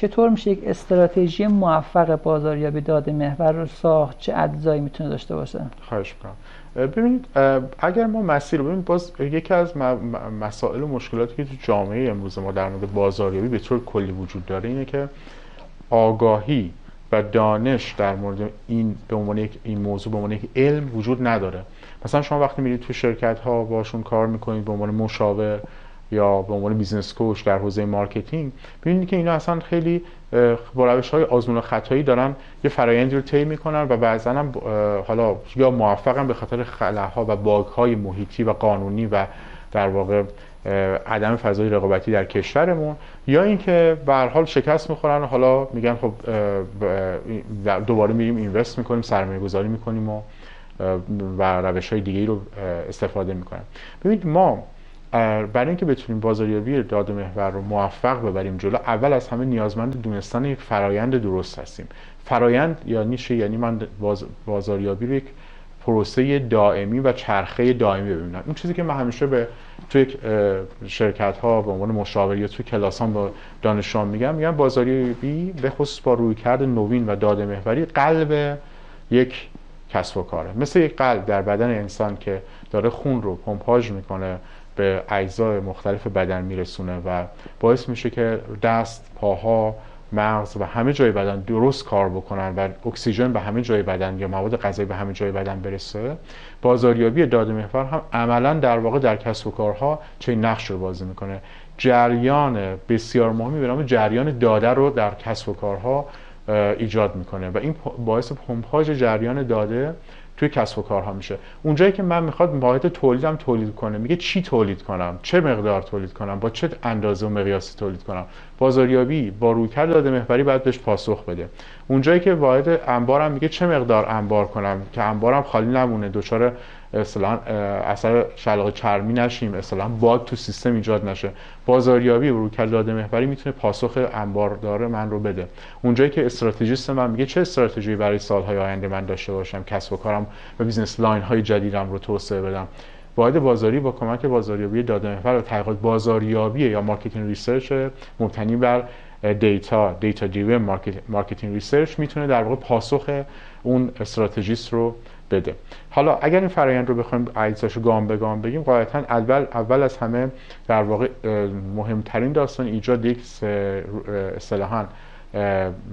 چطور میشه یک استراتژی موفق بازاریابی داده محور رو ساخت؟ چه اجزایی میتونه داشته باشه؟ خواهش میکنم. ببینید اگر ما مسیر رو ببینید، باز یکی از مسائل و مشکلاتی که تو جامعه امروز ما در مورد بازاریابی به طور کلی وجود داره اینه که آگاهی و دانش در مورد این به عنوان این موضوع به عنوان یک علم وجود نداره. مثلا شما وقتی میرید تو شرکت ها باشون کار میکنید به عنوان مشاور یا به عنوان بیزنس کوچ در حوزه مارکتینگ، ببینید که اینا اصلا خیلی با روش‌های آزمون و خطایی دارن یه فرآیندی رو طی میکنن و بعضا هم حالا یا موفقن به خاطر خلاها و باگ‌های محیطی و قانونی و در واقع عدم فضای رقابتی در کشورمون، یا اینکه به هر حال شکست میخورن و حالا میگن خب دوباره میریم اینوست میکنیم، سرمایه گذاری میکنیم و روش‌های دیگه‌ای رو استفاده میکنن. ببینید ما برای اینکه بتونیم بازاریابی داده محور رو موفق ببریم جلو، اول از همه نیازمند دونستن یک فرایند درست هستیم. فرایند یعنی من بازاریابی رو یک پروسه دائمی و چرخه دائمی ببینم. این چیزی که من همیشه توی یک شرکت ها به عنوان مشاور یا توی کلاسام با دانشجویان میگم بازاریابی به خصوص با رویکرد نوین و داده محوری قلب یک کسب و کاره. مثل یک قلب در بدن انسان که داره خون رو پمپاژ میکنه به اجزای مختلف بدن میرسونه و باعث میشه که دست، پاها، مغز و همه جای بدن درست کار بکنن و اکسیژن به همه جای بدن یا مواد غذایی به همه جای بدن برسه. بازاریابی داده محور هم عملاً در واقع در کسب و کارها چه نقش رو بازی میکنه. جریان بسیار مهمی به نام جریان داده رو در کسب و کارها ایجاد میکنه و این باعث پمپاژ جریان داده توی کسب و کارها میشه. اونجایی که من میخواد واحد تولیدم تولید کنه، میگه چی تولید کنم، چه مقدار تولید کنم، با چه اندازه و مقیاسی تولید کنم. بازاریابی با رویکرد داده محوری باید بهش پاسخ بده. اونجایی که واحد انبارم میگه چه مقدار انبار کنم که انبارم خالی نمونه، دچار اصطلاحاً اثر شلاق چرمی نشیم، اصطلاحاً باگ تو سیستم ایجاد نشه. بازاریابی و رویکرد داده محوری میتونه پاسخ انباردار من رو بده. اونجایی که استراتژیست من میگه چه استراتژی برای سالهای آینده من داشته باشم، کسب و کارم و بیزنس لاین های جدیدم رو توسعه بدم. واحد بازاری با کمک بازاریابی داده محور و تحقیقات بازاریابی یا مارکتینگ ریسرچ مبتنی بر دیتا دریون مارکتینگ ریسرچ میتونه در واقع پاسخ اون استراتژیست رو بده. حالا اگر این فرآیند رو بخوایم اجزاشو گام به گام بگیم، غالبا اول از همه در واقع مهمترین داستان ایجاد یک اصطلاحاً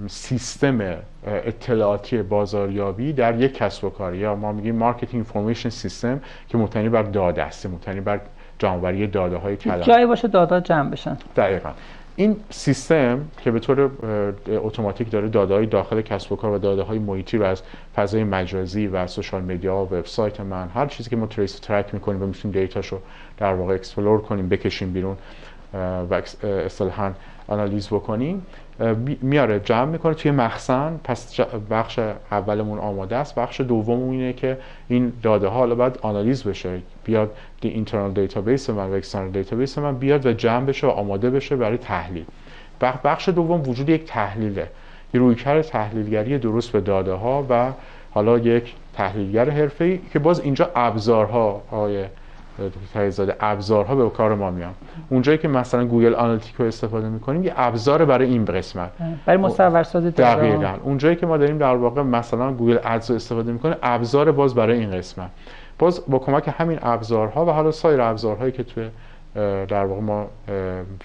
سیستم اطلاعاتی بازاریابی در یک کسب و کار، یا ما میگیم مارکتینگ اینفورمیشن سیستم که مبتنی بر داده است، مبتنی بر جمع‌آوری داده‌های کلان، جایی باشه داده جمع بشن. دقیقاً. این سیستم که به طور اتوماتیک داره داده‌های داخل کسب و کار و داده‌های محیطی رو از فضای مجازی و سوشال میدیا و وبسایت من، هر چیزی که ما تریس و ترک می‌کنیم و می‌تونیم دیتاشو در واقع اکسپلور کنیم، بکشیم بیرون و اصطلاحاً آنالیز بکنیم، میاره جمع میکنه توی مخزن. پس بخش اولمون آماده است. بخش دوممون اینه که این داده ها حالا باید آنالیز بشه، بیاد دی اینترنال دیتابیس من و اکسترنال دیتابیس من بیاد و جمع بشه و آماده بشه برای تحلیل. بخش دوم وجود یک تحلیله، یه رویکرد تحلیلگری درست به داده ها و حالا یک تحلیلگر حرفه‌ای که باز اینجا ابزارها ابزارها به کار ما میان. اونجایی که مثلا گوگل آنالیتیک رو استفاده میکنیم، یه ابزار برای این قسمت، برای مصورسازی داده. دقیقاً. اونجایی که ما داریم در واقع مثلا گوگل ادز رو استفاده میکنه، ابزار باز برای این قسمت. باز با کمک همین ابزارها و حالا سایر ابزارهایی که توی در واقع ما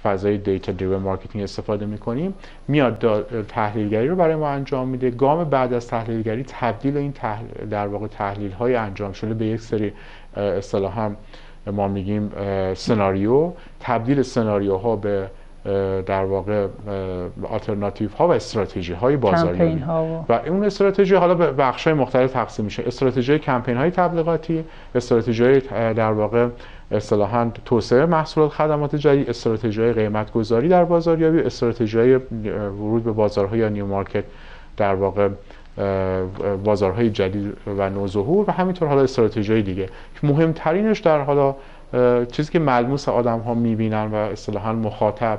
فضای دیتا دریون مارکتینگ استفاده میکنیم، میاد تحلیلگری رو برای ما انجام میده. گام بعد از تحلیلگری تبدیل این در واقع تحلیل های انجام شده به یک سری اصطلاحاً ما میگیم سناریو، تبدیل سناریوها به در واقع آلترناتیو ها و استراتژی های بازاریابی و اون استراتژی حالا به بخش های مختلف تقسیم میشه. استراتژی کمپین های تبلیغاتی، استراتژی های در واقع اصطلاحاً توسعه محصولات خدمات جدید، استراتژی های قیمت گذاری در بازاریابی، استراتژی های ورود به بازارهای یا نیو مارکت، در واقع بازارهای جدید و نوظهور، و همینطور حالا استراتژی دیگه. مهمترینش در حالا چیزی که ملموس آدم ها میبینن و اصطلاحاً مخاطب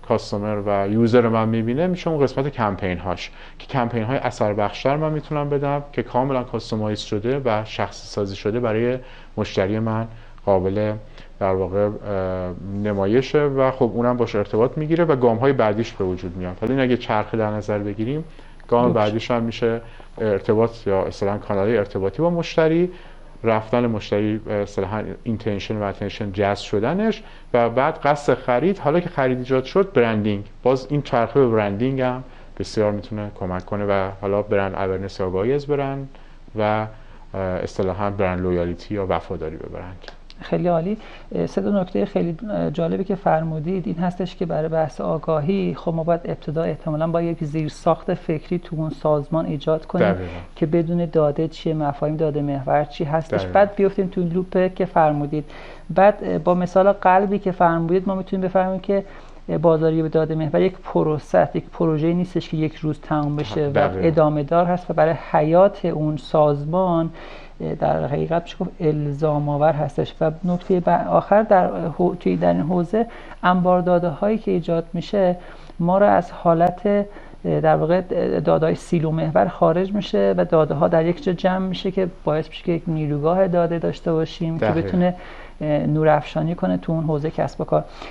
کاستومر و یوزر من میبینه، میشه اون قسمت کمپین هاش که کمپین های اثر بخشتر من میتونم بدم که کاملا کاستومایز شده و شخصی سازی شده برای مشتری من قابل در واقع نمایشه و خب اونم باش ارتباط میگیره و گام‌های بعدیش به وجود میاد. حالا این اگه چرخه در نظر بگیریم، گام بعدیش هم میشه ارتباط یا اصطلاحاً کانال ارتباطی با مشتری، رفتن مشتری اصطلاحاً اینتنشن و اتنشن جذب شدنش و بعد قصد خرید. حالا که خرید ایجاد شد، برندینگ. باز این چرخه به برندینگ هم بسیار میتونه کمک کنه و حالا برند اورنس یا آگاهی از برند و اصطلاحاً برند لویالیتی یا وفاداری به برند. خیلی عالی. سه تا نکته خیلی جالبی که فرمودید این هستش که برای بحث آگاهی خب ما باید ابتدا احتمالاً با یک زیرساخت فکری تو اون سازمان ایجاد کنیم که بدون داده چیه، مفاهیم داده محور چی هستش، بعد بیفتیم تو لوپ که فرمودید. بعد با مثال قلبی که فرمودید ما میتونیم بفهمیم که بازاریابی داده محور یک پروسه، یک پروژه نیستش که یک روز تمام بشه و ادامه دار هست و برای حیات اون سازمان در حقیقت میشه گفت الزام آور هستش. و نکته آخر در این حوزه انبار داده هایی که ایجاد میشه ما را از حالت در واقع داده های سیلو محور خارج میشه و داده ها در یک جا جمع میشه که باعث میشه که یک نیروگاه داده داشته باشیم که بتونه نورافشانی کنه تو اون حوزه کسب و کار.